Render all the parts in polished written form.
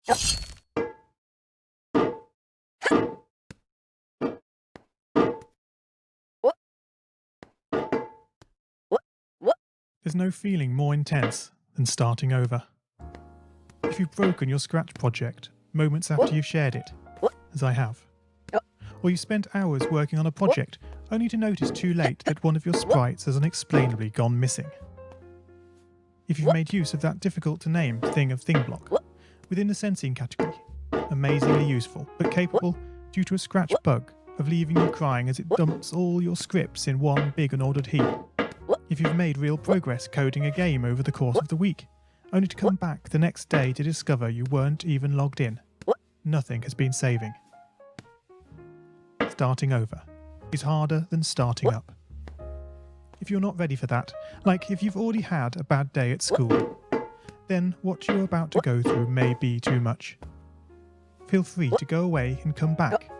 There's no feeling more intense than starting over. If you've broken your Scratch project moments after you've shared it, as I have, or you spent hours working on a project only to notice too late that one of your sprites has unexplainably gone missing. If you've made use of that difficult to name thing of thing block within the sensing category, amazingly useful but capable, due to a Scratch bug, of leaving you crying as it dumps all your scripts in one big unordered heap. If you've made real progress coding a game over the course of the week, only to come back the next day to discover you weren't even logged in, nothing has been saving. Starting over is harder than starting up. If you're not ready for that, like if you've already had a bad day at school, then what you're about to go through may be too much. Feel free to go away and come back.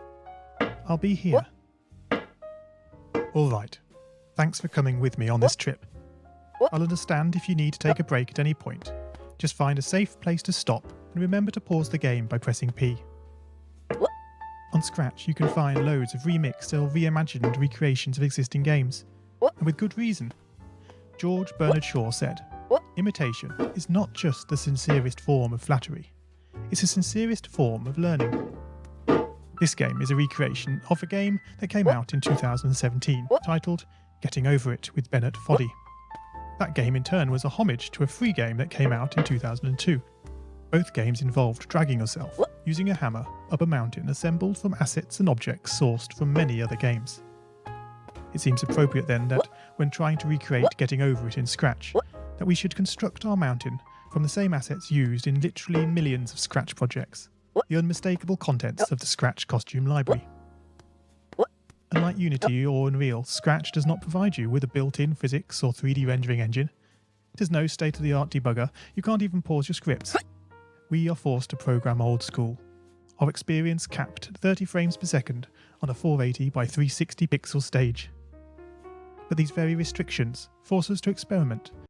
I'll be here. Alright, thanks for coming with me on this trip. I'll understand if you need to take a break at any point. Just find a safe place to stop and remember to pause the game by pressing P. On Scratch you can find loads of remixed or reimagined recreations of existing games, and with good reason. George Bernard Shaw said, "Imitation is not just the sincerest form of flattery, it's the sincerest form of learning." This game is a recreation of a game that came out in 2017, titled Getting Over It with Bennett Foddy. That game in turn was a homage to a free game that came out in 2002. Both games involved dragging yourself, using a hammer, up a mountain assembled from assets and objects sourced from many other games. It seems appropriate then that, when trying to recreate Getting Over It in Scratch, that we should construct our mountain from the same assets used in literally millions of Scratch projects, the unmistakable contents of the Scratch costume library. Unlike Unity or Unreal, Scratch does not provide you with a built-in physics or 3D rendering engine. It has no state-of-the-art debugger, you can't even pause your scripts. We are forced to program old school. Our experience capped at 30 frames per second on a 480 by 360 pixel stage. But these very restrictions force us to experiment